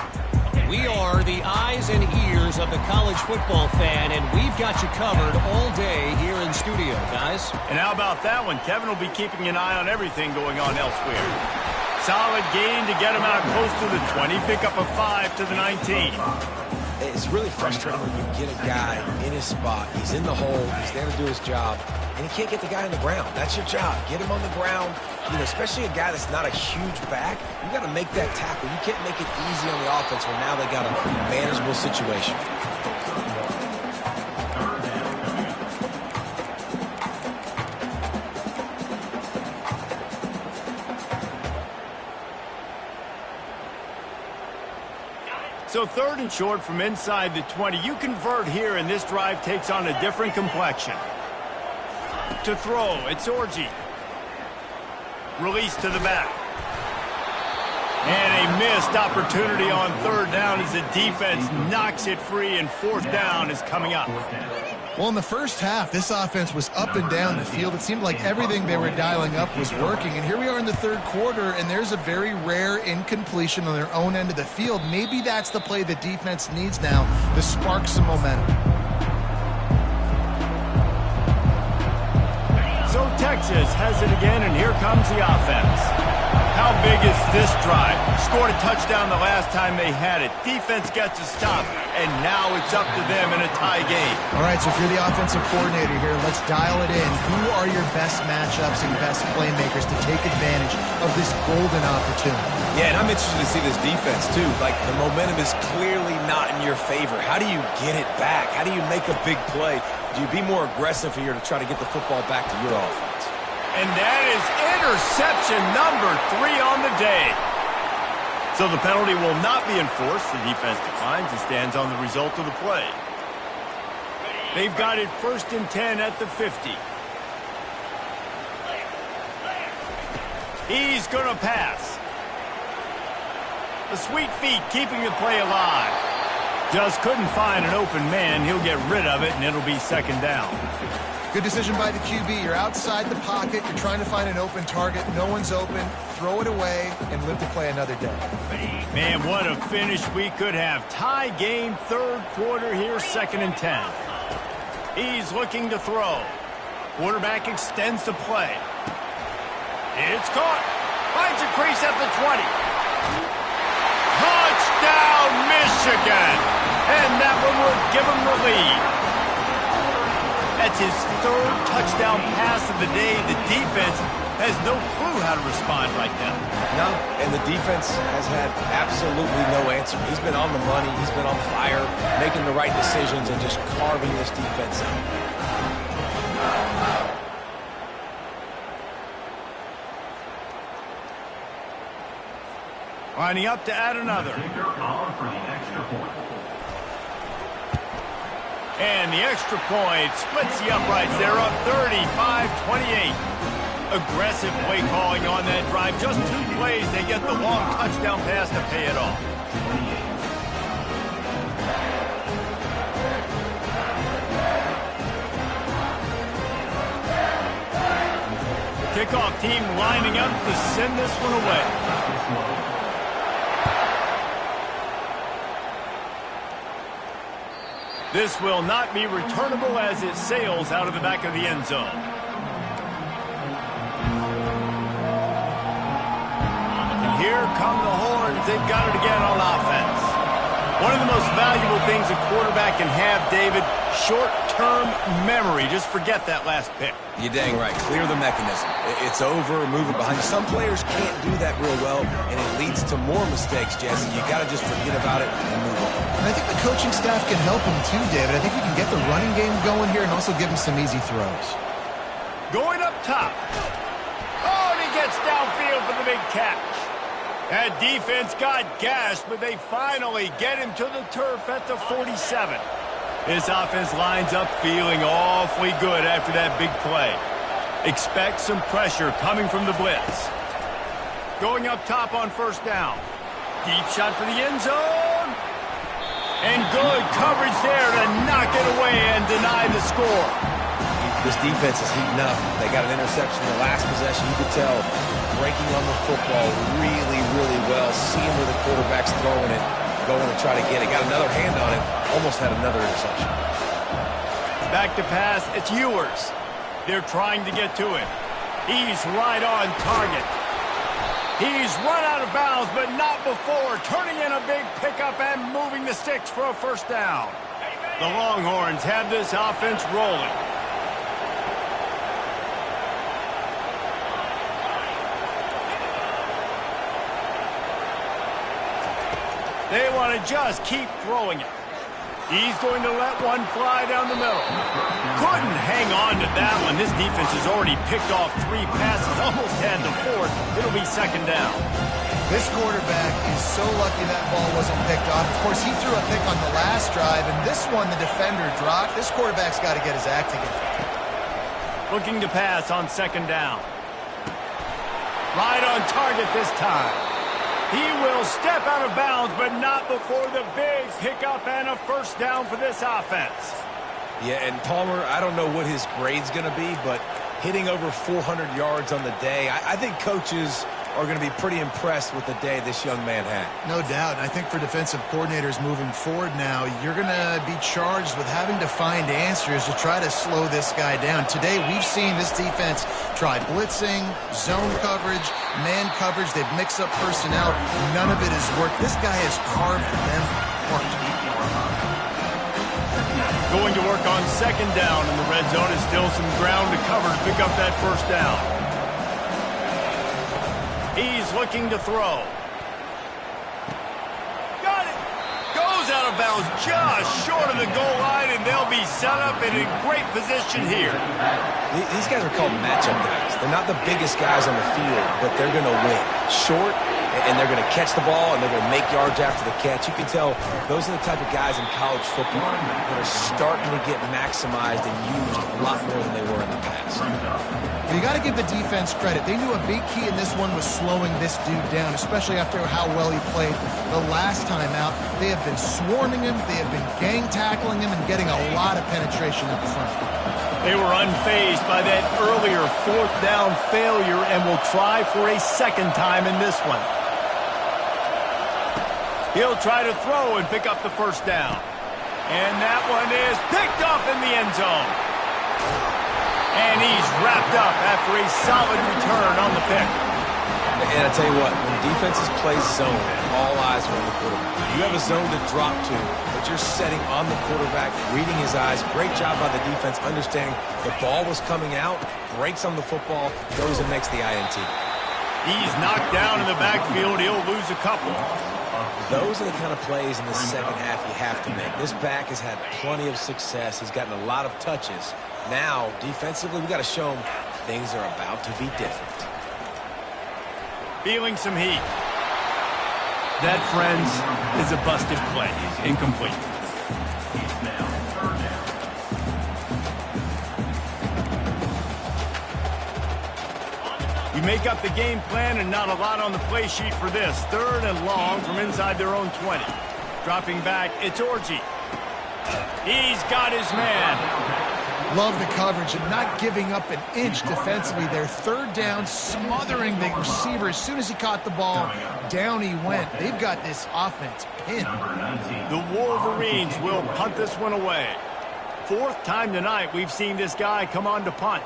[SPEAKER 5] We are the eyes and ears of the college football fan, and we've got you covered all day here in studio, guys.
[SPEAKER 1] And how about that one? Kevin will be keeping an eye on everything going on elsewhere. Solid gain to get him out close to the 20. Pick up a 5 to the 19.
[SPEAKER 2] It's really frustrating when you get a guy in his spot. He's in the hole. He's there to do his job. And he can't get the guy on the ground. That's your job. Get him on the ground. You know, especially a guy that's not a huge back. You got to make that tackle. You can't make it easy on the offense when now they got a manageable situation.
[SPEAKER 1] So third and short from inside the 20. You convert here, and this drive takes on a different complexion. To throw, it's Orji. Release to the back. And a missed opportunity on third down as the defense knocks it free, and fourth down is coming up.
[SPEAKER 3] Well, in the first half, this offense was up and down the field. It seemed like everything they were dialing up was working. And here we are in the third quarter, and there's a very rare incompletion on their own end of the field. Maybe that's the play the defense needs now to spark some momentum.
[SPEAKER 1] So Texas has it again, and here comes the offense. How big is this drive? Scored a touchdown the last time they had it. Defense gets a stop, and now it's up to them in a tie game.
[SPEAKER 3] All right, so if you're the offensive coordinator here, let's dial it in. Who are your best matchups and best playmakers to take advantage of this golden opportunity?
[SPEAKER 2] Yeah, and I'm interested to see this defense, too. Like, the momentum is clearly not in your favor. How do you get it back? How do you make a big play? Do you be more aggressive here to try to get the football back to your offense?
[SPEAKER 1] And that is interception number 3 on the day. So the penalty will not be enforced. The defense declines and stands on the result of the play. They've got it 1st and 10 at the 50. He's going to pass. The sweet feet keeping the play alive. Just couldn't find an open man. He'll get rid of it, and it'll be 2nd down.
[SPEAKER 3] Good decision by the QB. You're outside the pocket. You're trying to find an open target. No one's open. Throw it away and live to play another day.
[SPEAKER 1] Man, what a finish we could have. Tie game, 3rd quarter here, 2nd and 10. He's looking to throw. Quarterback extends the play. It's caught. Finds a crease at the 20. Touchdown, Michigan! And that one will give them the lead. That's his 3rd touchdown pass of the day. The defense has no clue how to respond right now.
[SPEAKER 2] No, and the defense has had absolutely no answer. He's been on the money. He's been on fire, making the right decisions and just carving this defense out.
[SPEAKER 1] Lining up to add another. And the extra point splits the uprights. They're up 35-28. Aggressive play calling on that drive. Just 2 plays, they get the long touchdown pass to pay it off. Kickoff team lining up to send this one away. This will not be returnable as it sails out of the back of the end zone. And here come the horns. They've got it again on offense. One of the most valuable things a quarterback can have, David, short-term memory. Just forget that last pick.
[SPEAKER 2] You're dang right. Clear the mechanism. It's over, move it behind you. Some players can't do that real well, and it leads to more mistakes, Jesse. You got to just forget about it and move on.
[SPEAKER 3] And I think the coaching staff can help him too, David. I think we can get the running game going here and also give him some easy throws.
[SPEAKER 1] Going up top. Oh, and he gets downfield for the big catch. That defense got gashed, but they finally get him to the turf at the 47. This offense lines up feeling awfully good after that big play. Expect some pressure coming from the blitz. Going up top on 1st down. Deep shot for the end zone. And good coverage there to knock it away and deny the score.
[SPEAKER 2] This defense is heating up. They got an interception in the last possession. You could tell breaking on the football really, really well. Seeing where the quarterback's throwing it, going to try to get it. Got another hand on it. Almost had another interception.
[SPEAKER 1] Back to pass. It's Ewers. They're trying to get to him. He's right on target. He's run out of bounds, but not before. Turning in a big pickup and moving the sticks for a 1st down. The Longhorns have this offense rolling. They want to just keep throwing it. He's going to let one fly down the middle. Couldn't hang on to that one. This defense has already picked off 3 passes, almost had the 4th. It'll be 2nd down.
[SPEAKER 3] This quarterback is so lucky that ball wasn't picked off. Of course, he threw a pick on the last drive, and this one the defender dropped. This quarterback's got to get his act together.
[SPEAKER 1] Looking to pass on 2nd down. Right on target this time. He will step out of bounds, but not before the big hiccup and a 1st down for this offense.
[SPEAKER 2] Yeah, and Palmer, I don't know what his grade's going to be, but hitting over 400 yards on the day, I think coaches are going to be pretty impressed with the day this young man had.
[SPEAKER 3] No doubt. I think for defensive coordinators moving forward now, you're going to be charged with having to find answers to try to slow this guy down. Today, we've seen this defense try blitzing, zone coverage, man coverage. They've mixed up personnel. None of it has worked. This guy has carved them apart.
[SPEAKER 1] Going to work on second down in the red zone is still some ground to cover to pick up that first down. He's looking to throw. Got it. Goes out of bounds just short of the goal line, and they'll be set up in a great position here.
[SPEAKER 2] These guys are called matchup guys. They're not the biggest guys on the field, but they're going to win. Short, and they're going to catch the ball, and they're going to make yards after the catch. You can tell those are the type of guys in college football that are starting to get maximized and used a lot more than they were in the past.
[SPEAKER 3] You got to give the defense credit. They knew a big key in this one was slowing this dude down, especially after how well he played the last time out. They have been swarming him, they have been gang tackling him, and getting a lot of penetration up front.
[SPEAKER 1] They were unfazed by that earlier fourth down failure and will try for a second time in this one. He'll try to throw and pick up the first down. And that one is picked off in the end zone. And he's wrapped up after a solid return on the pick.
[SPEAKER 2] And I tell you what, when defenses play zone, all eyes are on the quarterback. You have a zone to drop to, but you're setting on the quarterback, reading his eyes. Great job by the defense, understanding the ball was coming out, breaks on the football, goes and makes the INT.
[SPEAKER 1] He's knocked down in the backfield. He'll lose a couple.
[SPEAKER 2] Those are the kind of plays in the second half you have to make. This back has had plenty of success. He's gotten a lot of touches. Now, defensively, we got to show him things are about to be different.
[SPEAKER 1] Feeling some heat. That, friends, is a busted play. Incomplete.
[SPEAKER 4] It's now third down.
[SPEAKER 1] You make up the game plan and not a lot on the play sheet for this. Third and long from inside their own 20. Dropping back, it's Orji. He's got his man.
[SPEAKER 3] Love the coverage and not giving up an inch defensively. Their third down, smothering the receiver. As soon as he caught the ball, down he went. They've got this offense pinned.
[SPEAKER 1] The Wolverines will punt this one away. Fourth time tonight we've seen this guy come on to punt.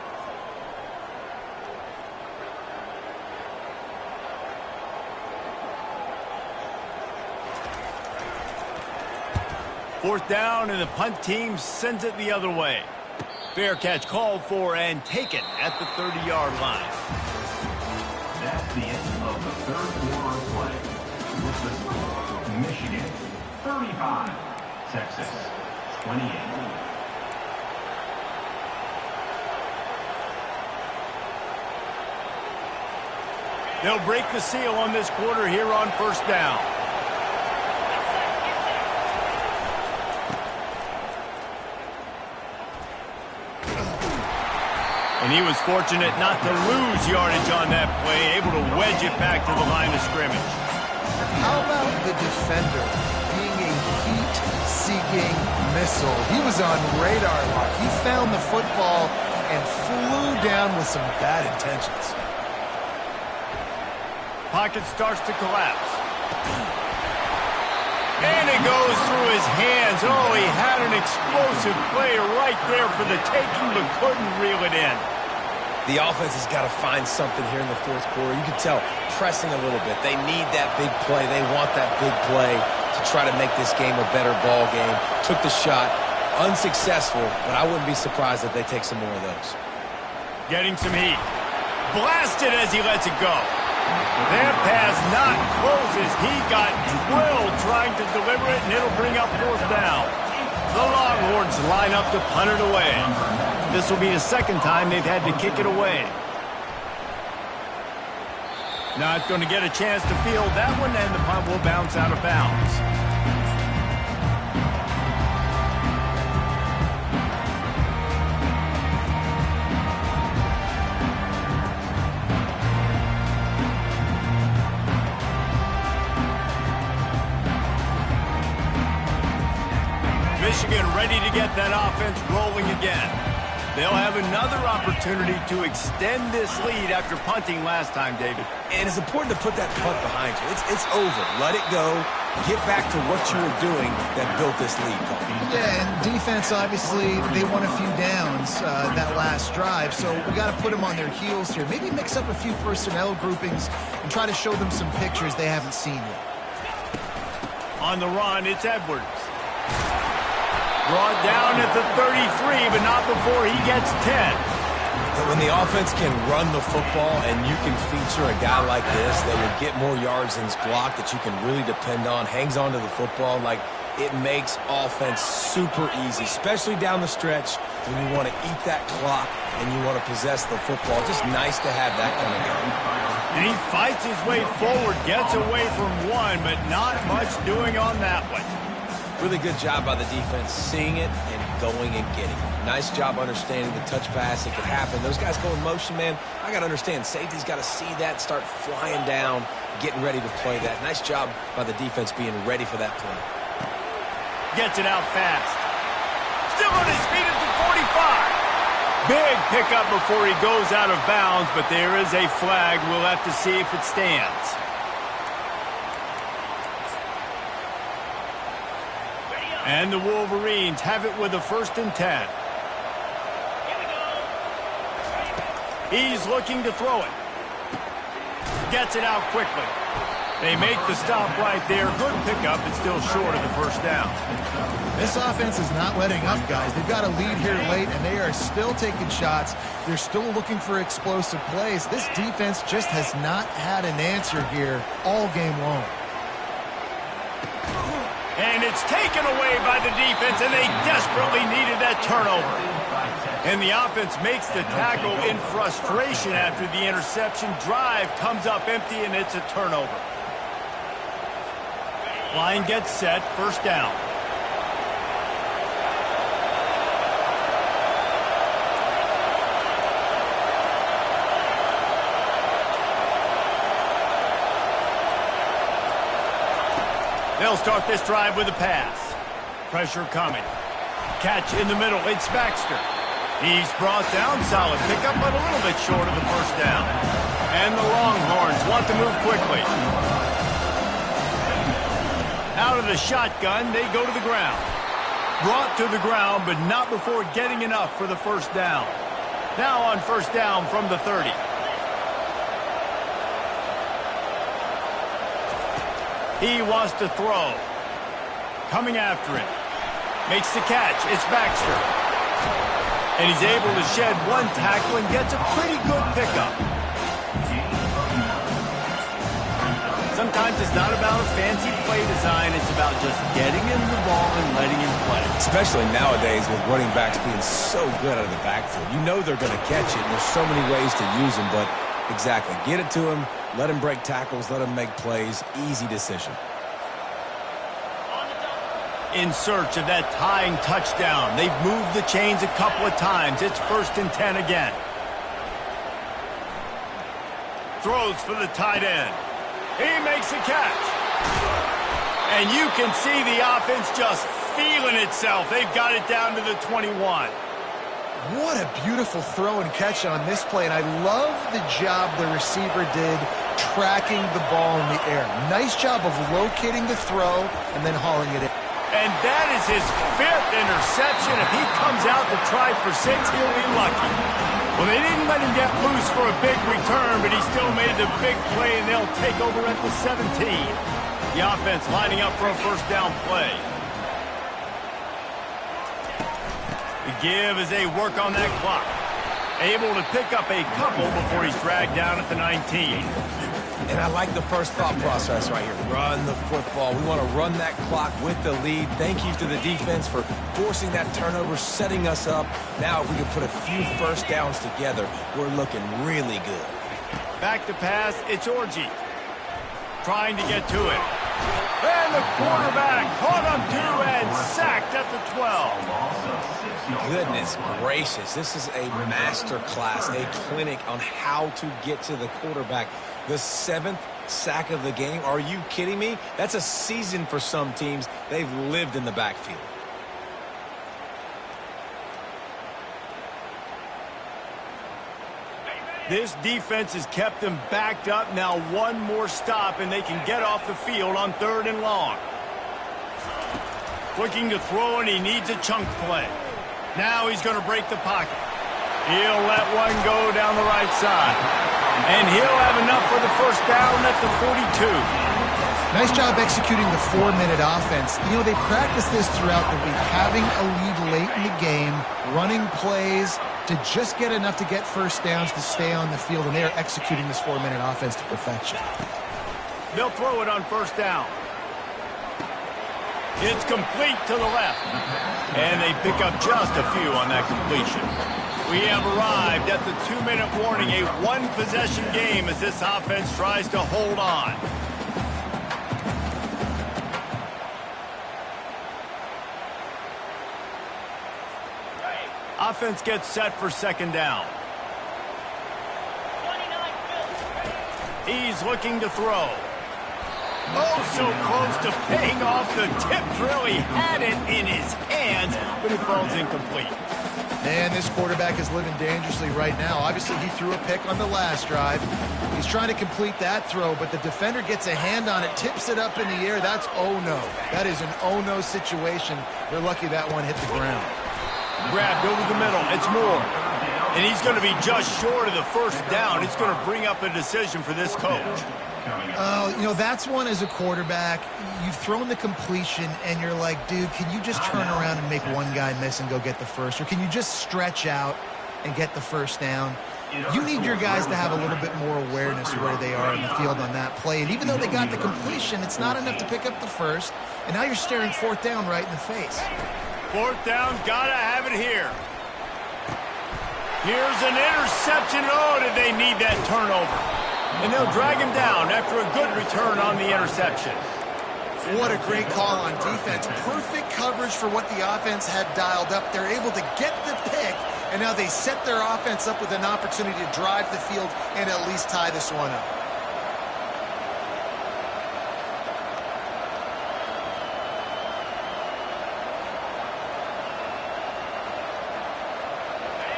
[SPEAKER 1] Fourth down, and the punt team sends it the other way. Fair catch called for and taken at the 30-yard line.
[SPEAKER 4] That's the end of the third quarter of play. With the score, Michigan 35, Texas 28.
[SPEAKER 1] They'll break the seal on this quarter here on first down. And he was fortunate not to lose yardage on that play, able to wedge it back to the line of scrimmage.
[SPEAKER 3] How about the defender being a heat-seeking missile? He was on radar lock. He found the football and flew down with some bad intentions.
[SPEAKER 1] Pocket starts to collapse. And it goes through his hands. Oh, he had an explosive play right there for the taking, but couldn't reel it in.
[SPEAKER 2] The offense has got to find something here in the fourth quarter. You can tell pressing a little bit. They need that big play. They want that big play to try to make this game a better ball game. Took the shot. Unsuccessful, but I wouldn't be surprised if they take some more of those.
[SPEAKER 1] Getting some heat. Blasted as he lets it go. That pass not closes. He got drilled trying to deliver it, and it'll bring up fourth down. The Longhorns line up to punt it away. This will be the second time they've had to kick it away. Not going to get a chance to field that one, and the punt will bounce out of bounds. Michigan ready to get that offense rolling again. They'll have another opportunity to extend this lead after punting last time, David.
[SPEAKER 2] And it's important to put that punt behind you. It's over. Let it go. Get back to what you were doing that built this lead.
[SPEAKER 3] Yeah, and defense, obviously, they won a few downs that last drive, so we got to put them on their heels here. Maybe mix up a few personnel groupings and try to show them some pictures they haven't seen yet.
[SPEAKER 1] On the run, it's Edwards. Brought down at the 33, but not before he gets 10.
[SPEAKER 2] When the offense can run the football and you can feature a guy like this that will get more yards than his block that you can really depend on, hangs on to the football, like it makes offense super easy, especially down the stretch when you want to eat that clock and you want to possess the football. Just nice to have that kind of guy.
[SPEAKER 1] And he fights his way forward, gets away from one, but not much doing on that one.
[SPEAKER 2] Really good job by the defense seeing it and going and getting it. Nice job understanding the touch pass. It could happen. Those guys go in motion, man. I got to understand. Safety's got to see that, start flying down, getting ready to play that. Nice job by the defense being ready for that play.
[SPEAKER 1] Gets it out fast. Still on his feet at the 45. Big pickup before he goes out of bounds, but there is a flag. We'll have to see if it stands. And the Wolverines have it with a 1st and 10. He's looking to throw it. Gets it out quickly. They make the stop right there. Good pickup, but still short of the 1st down.
[SPEAKER 3] This offense is not letting up, guys. They've got a lead here late, and they are still taking shots. They're still looking for explosive plays. This defense just has not had an answer here all game long.
[SPEAKER 1] And it's taken away by the defense, and they desperately needed that turnover. And the offense makes the tackle in frustration after the interception. Drive comes up empty, and it's a turnover. Line gets set, 1st down. They'll start this drive with a pass. Pressure coming. Catch in the middle. It's Baxter. He's brought down. Solid pickup, but a little bit short of the 1st down. And the Longhorns want to move quickly. Out of the shotgun, they go to the ground. Brought to the ground, but not before getting enough for the 1st down. Now on 1st down from the 30. He wants to throw. Coming after it. Makes the catch. It's Baxter. And he's able to shed one tackle and gets a pretty good pickup. Sometimes it's not about a fancy play design. It's about just getting him the ball and letting him play.
[SPEAKER 2] Especially nowadays with running backs being so good out of the backfield. You know they're going to catch it. And there's so many ways to use them, but exactly. Get it to him. Let him break tackles. Let him make plays. Easy decision.
[SPEAKER 1] In search of that tying touchdown. They've moved the chains a couple of times. It's 1st and 10 again. Throws for the tight end. He makes a catch. And you can see the offense just feeling itself. They've got it down to the 21.
[SPEAKER 3] What a beautiful throw and catch on this play, and I love the job the receiver did tracking the ball in the air. Nice job of locating the throw and then hauling it in.
[SPEAKER 1] And that is his 5th interception. If he comes out to try for 6, he'll be lucky. Well, they didn't let him get loose for a big return, but he still made the big play, and they'll take over at the 17. The offense lining up for a 1st down play. The give as they work on that clock. Able to pick up a couple before he's dragged down at the 19.
[SPEAKER 2] And I like the first thought process right here. Run the football. We want to run that clock with the lead. Thank you to the defense for forcing that turnover, setting us up. Now if we can put a few 1st downs together, we're looking really good.
[SPEAKER 1] Back to pass, it's Orji. Trying to get to it. And the quarterback caught him too and sacked at the 12.
[SPEAKER 2] Goodness gracious. This is a master class, a clinic on how to get to the quarterback. The 7th sack of the game. Are you kidding me? That's a season for some teams. They've lived in the backfield.
[SPEAKER 1] This defense has kept them backed up. Now one more stop, and they can get off the field on 3rd and long. Looking to throw, and he needs a chunk play. Now he's going to break the pocket. He'll let one go down the right side. And he'll have enough for the first down at the 42.
[SPEAKER 3] Nice job executing the 4-minute offense. You know, they practiced this throughout the week, having a lead late in the game, running plays to just get enough to get first downs to stay on the field, and they are executing this 4-minute offense to perfection.
[SPEAKER 1] They'll throw it on first down. It's complete to the left. And they pick up just a few on that completion. We have arrived at the 2-minute warning, a one-possession game as this offense tries to hold on. Offense gets set for 2nd down.
[SPEAKER 6] 29
[SPEAKER 1] He's looking to throw. Oh, so close to paying off. The tip drill. He had it in his hands, but it falls incomplete.
[SPEAKER 3] And this quarterback is living dangerously right now. Obviously, he threw a pick on the last drive. He's trying to complete that throw, but the defender gets a hand on it, tips it up in the air. That's oh-no. That is an oh-no situation. They're lucky that one hit the ground.
[SPEAKER 1] Grabbed over the middle. It's Moore. And he's going to be just short of the first down. It's going to bring up a decision for this coach.
[SPEAKER 3] Oh, you know, that's one as a quarterback. You've thrown the completion, and you're like, dude, can you just turn around and make one guy miss and go get the first? Or can you just stretch out and get the first down? You need your guys to have a little bit more awareness where they are in the field on that play. And even though they got the completion, it's not enough to pick up the first. And now you're staring 4th down right in the face.
[SPEAKER 1] 4th down, gotta have it here. Here's an interception. Oh, did they need that turnover? And they'll drag him down after a good return on the interception.
[SPEAKER 3] What a great call on defense. Perfect coverage for what the offense had dialed up. They're able to get the pick, and now they set their offense up with an opportunity to drive the field and at least tie this one up.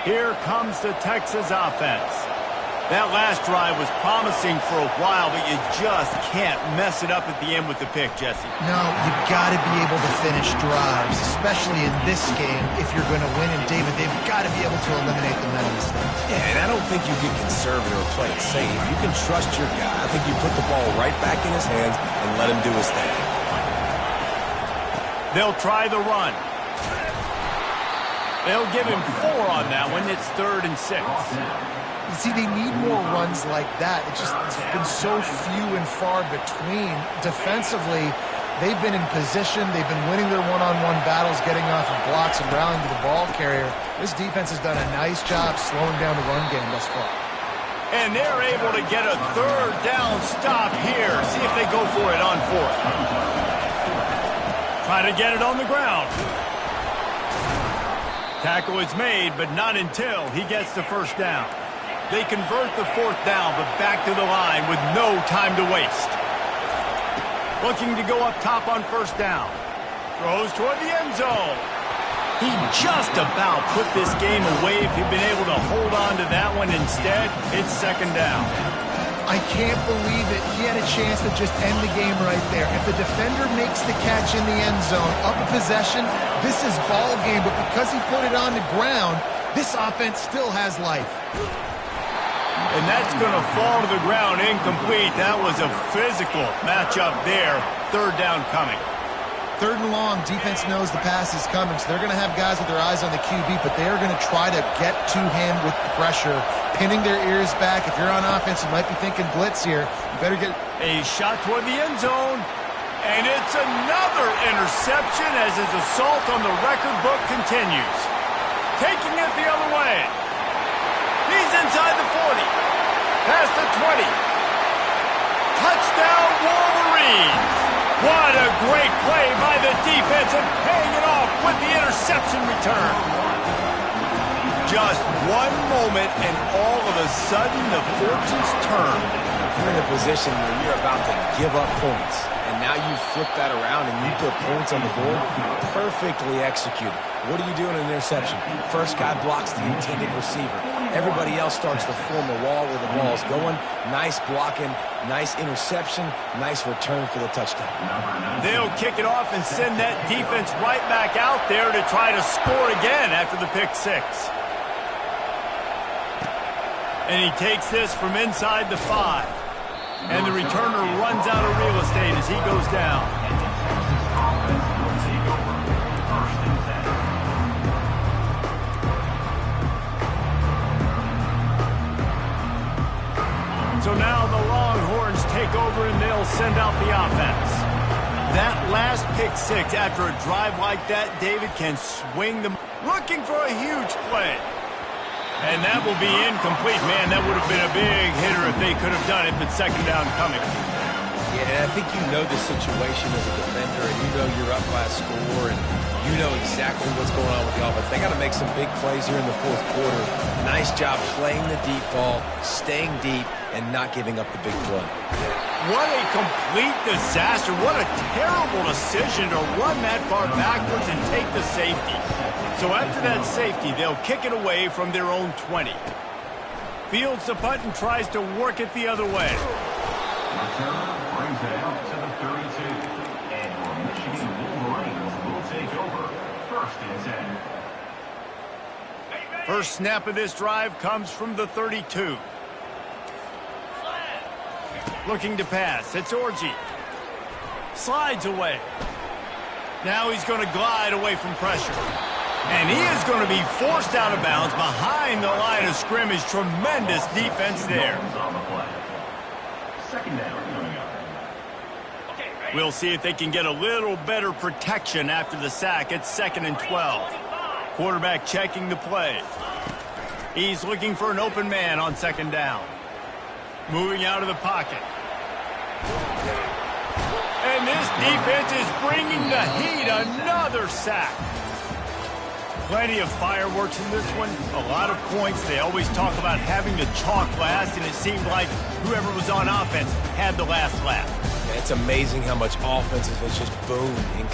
[SPEAKER 1] Here comes the Texas offense. That last drive was promising for a while, but you just can't mess it up at the end with the pick, Jesse.
[SPEAKER 3] No, you've got to be able to finish drives, especially in this game if you're going to win. And, David, they've got to be able to eliminate the mental mistakes.
[SPEAKER 2] Yeah, and I don't think you get conservative or play it safe. You can trust your guy. I think you put the ball right back in his hands and let him do his thing.
[SPEAKER 1] They'll try the run. They'll give him 4 on that one. It's 3rd and 6.
[SPEAKER 3] You see, they need more runs like that. It's been so few and far between. Defensively, they've been in position. They've been winning their one-on-one battles, getting off of blocks and rallying to the ball carrier. This defense has done a nice job slowing down the run game thus far.
[SPEAKER 1] And they're able to get a 3rd down stop here. See if they go for it on 4th. Try to get it on the ground. Tackle is made, but not until he gets the first down. They convert the 4th down, but back to the line with no time to waste. Looking to go up top on first down. Throws toward the end zone. He just about put this game away if he'd been able to hold on to that one. Instead, it's 2nd down.
[SPEAKER 3] I can't believe it. He had a chance to just end the game right there. If the defender makes the catch in the end zone, up a possession, this is ball game. But because he put it on the ground, this offense still has life.
[SPEAKER 1] And that's going to fall to the ground incomplete. That was a physical matchup there. 3rd down coming.
[SPEAKER 3] 3rd and long, defense knows the pass is coming, so they're going to have guys with their eyes on the QB, but they are going to try to get to him with pressure, pinning their ears back. If you're on offense, you might be thinking blitz here. You better get
[SPEAKER 1] a shot toward the end zone. And it's another interception as his assault on the record book continues. Taking it the other way. He's inside the 40. Past the 20. Touchdown, Wolverines. What a great play by the defense and paying it off with the interception return. Just one moment and all of a sudden the fortunes turn.
[SPEAKER 2] You're in a position where you're about to give up points. And now you flip that around and you put points on the board. Perfectly executed. What do you do in an interception? First guy blocks the intended receiver. Everybody else starts to form a wall where the ball's going. Nice blocking, nice interception, nice return for the touchdown.
[SPEAKER 1] They'll kick it off and send that defense right back out there to try to score again after the pick six. And he takes this from inside the 5. And the returner runs out of real estate as he goes down. So now the Longhorns take over and they'll send out the offense. That last pick six after a drive like that, David can swing them. Looking for a huge play. And that will be incomplete. Man, that would have been a big hitter if they could have done it, but second down coming.
[SPEAKER 2] Yeah, and I think you know the situation as a defender, and you know you're up by a score, and you know exactly what's going on with the offense. They got to make some big plays here in the fourth quarter. Nice job playing the deep ball, staying deep, and not giving up the big play.
[SPEAKER 1] What a complete disaster. What a terrible decision to run that far backwards and take the safety. So after that safety, they'll kick it away from their own 20. Fields the punt and tries to work it the other way.
[SPEAKER 4] Return brings it out to the 32. And your Michigan Wolverines will take over. First and 10.
[SPEAKER 1] First snap of this drive comes from the 32. Looking to pass. It's Orji. Slides away. Now he's going to glide away from pressure. And he is going to be forced out of bounds behind the line of scrimmage. Tremendous defense there.
[SPEAKER 4] Second down coming up.
[SPEAKER 1] We'll see if they can get a little better protection after the sack. It's 2nd and 12. Quarterback checking the play. He's looking for an open man on second down. Moving out of the pocket. And this defense is bringing the heat. Another sack. Plenty of fireworks in this one. A lot of points. They always talk about having the chalk last, and it seemed like whoever was on offense had the last laugh.
[SPEAKER 2] It's amazing how much offense has just boomed in